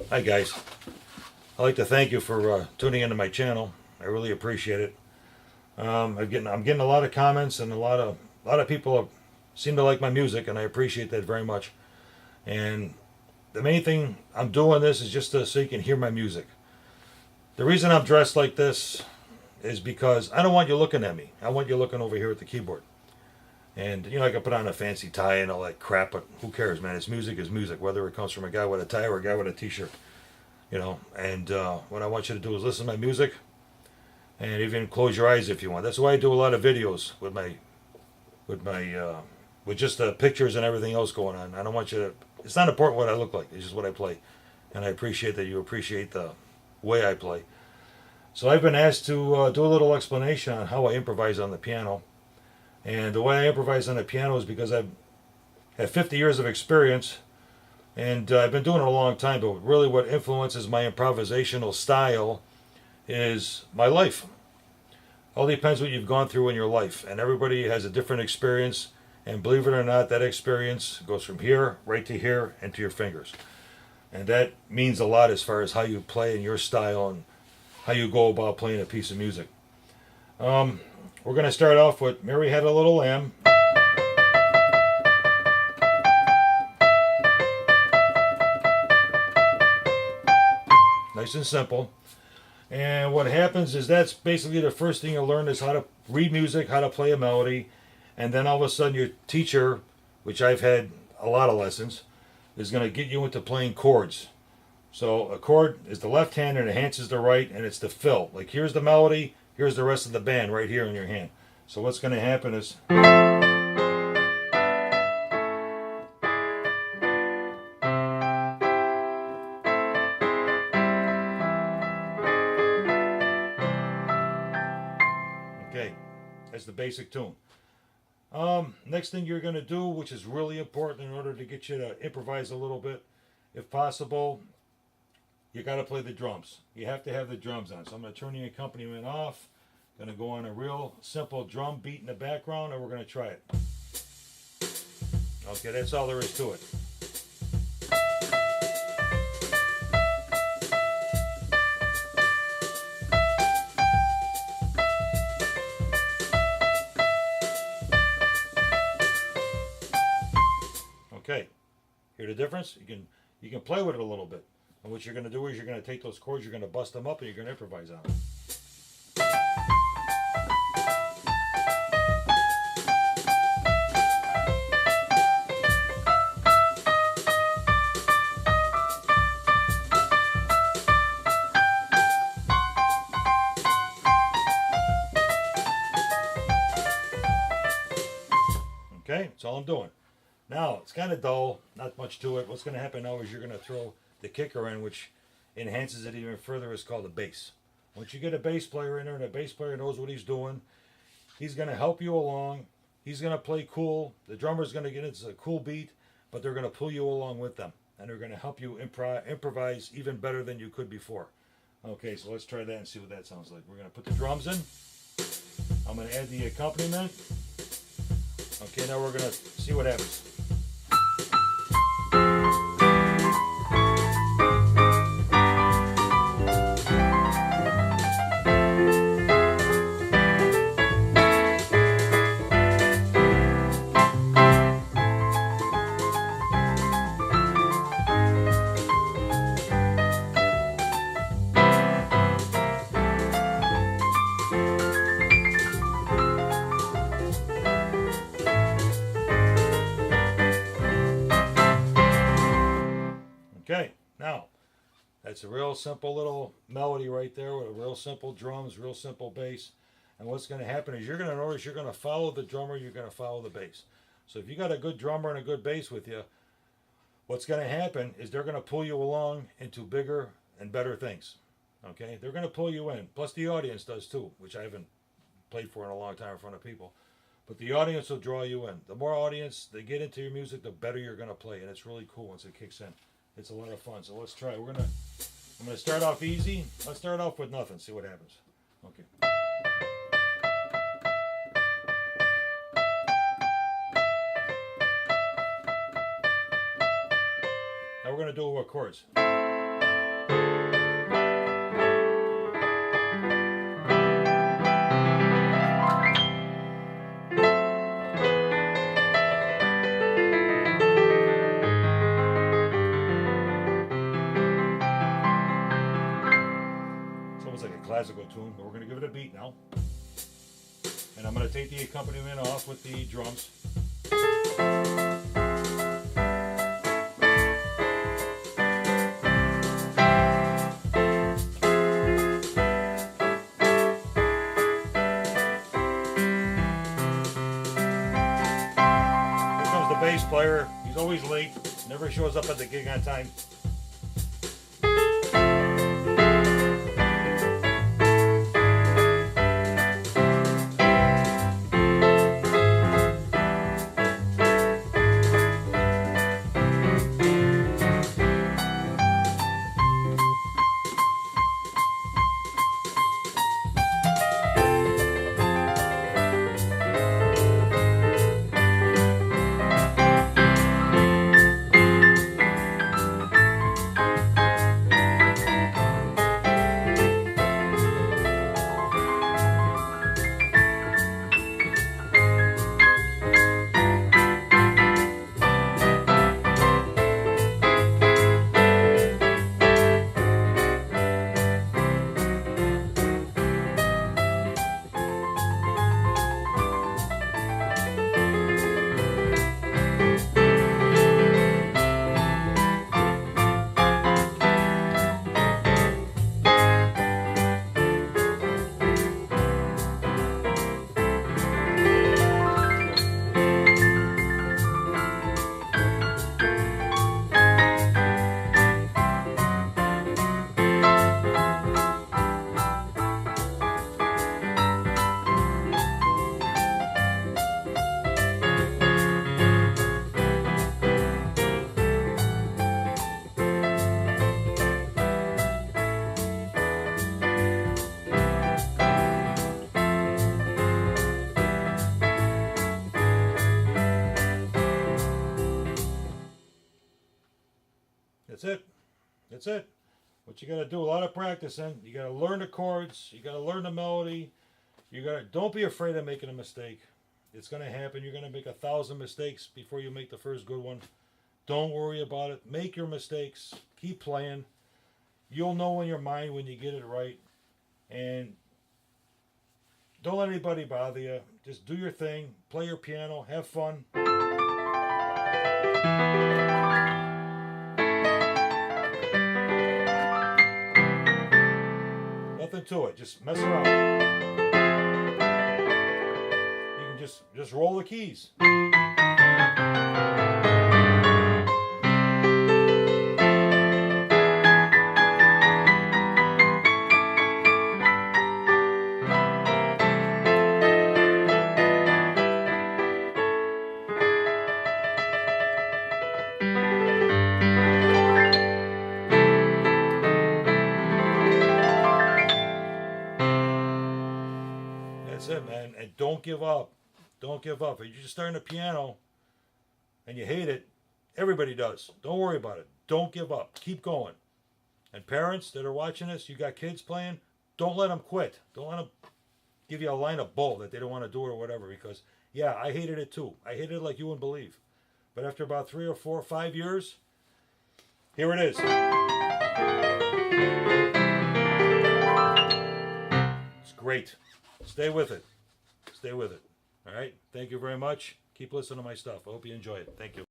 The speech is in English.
Hi guys, I'd like to thank you for tuning into my channel. I really appreciate it. I'm getting a lot of comments and a lot of people seem to like my music, and I appreciate that very much. And the main thing I'm doing this is just so you can hear my music. The reason I'm dressed like this is because I don't want you looking at me. I want you looking over here at the keyboard. And I can put on a fancy tie and all that crap, but who cares, man? It's music is music, whether it comes from a guy with a tie or a guy with a t-shirt. And what I want you to do is listen to my music, and even close your eyes if you want. That's why I do a lot of videos with just the pictures and everything else going on. I don't want you to. It's not important what I look like. It's just what I play, and I appreciate that you appreciate the way I play. So I've been asked to do a little explanation on how I improvise on the piano, and the way I improvise on the piano is because I've had 50 years of experience. And I've been doing it a long time, but really what influences my improvisational style is my life. All depends what you've gone through in your life. And everybody has a different experience. And believe it or not, that experience goes from here, right to here, and to your fingers. And that means a lot as far as how you play and your style and how you go about playing a piece of music. We're going to start off with Mary Had a Little Lamb. Nice and simple. And what happens is that's basically the first thing you learn is how to read music, how to play a melody, and then all of a sudden your teacher, which I've had a lot of lessons, is going to get you into playing chords. So a chord is the left hand and enhances the right, and it's the fill. Like here's the melody, here's the rest of the band right here in your hand. So what's going to happen is okay, that's the basic tune. Next thing you're going to do, which is really important in order to get you to improvise a little bit, if possible, you got to play the drums. You have to have the drums on. So I'm going to turn the accompaniment off. Going to go on a real simple drum beat in the background, and we're going to try it. Okay, that's all there is to it. Okay, hear the difference? You can play with it a little bit. And what you're going to do is you're going to take those chords, you're going to bust them up, and you're going to improvise on them. Okay, that's all I'm doing. Now, it's kind of dull, not much to it. What's going to happen now is you're going to throw the kicker in, which enhances it even further. It's called a bass. Once you get a bass player in there and a bass player knows what he's doing, he's going to help you along. He's going to play cool. The drummer's going to get into a cool beat, but they're going to pull you along with them. And they're going to help you improvise even better than you could before. Okay, so let's try that and see what that sounds like. We're going to put the drums in. I'm going to add the accompaniment. Okay, now we're going to see what happens. Okay, now that's a real simple little melody right there with a real simple drums, real simple bass. And what's going to happen is you're going to notice you're going to follow the drummer, you're going to follow the bass. So if you got a good drummer and a good bass with you, what's going to happen is they're going to pull you along into bigger and better things. Okay, they're going to pull you in. Plus the audience does too, which I haven't played for in a long time in front of people. But the audience will draw you in. The more audience they get into your music, the better you're going to play, and it's really cool once it kicks in. It's a lot of fun. So let's try. I'm gonna start off easy. Let's start off with nothing. See what happens. Okay. Now we're gonna do it with chords. classical tune, but we're going to give it a beat now. And I'm going to take the accompaniment off with the drums. Here comes the bass player. He's always late, never shows up at the gig on time. That's it. That's it. What you got to do, a lot of practicing. You got to learn the chords. You got to learn the melody. Don't be afraid of making a mistake. It's going to happen. You're going to make 1,000 mistakes before you make the first good one. Don't worry about it. Make your mistakes. Keep playing. You'll know in your mind when you get it right. And don't let anybody bother you. Just do your thing. Play your piano. Have fun. Nothing to it. Just mess around. You can just roll the keys. That's it, man. And don't give up. Don't give up. If you're just starting a piano and you hate it, everybody does. Don't worry about it. Don't give up. Keep going. And parents that are watching this, you got kids playing, don't let them quit. Don't let them give you a line of bull that they don't want to do or whatever. Because, yeah, I hated it too. I hated it like you wouldn't believe. But after about 3 or 4 or 5 years, here it is. It's great. Stay with it. Stay with it. All right? Thank you very much. Keep listening to my stuff. I hope you enjoy it. Thank you.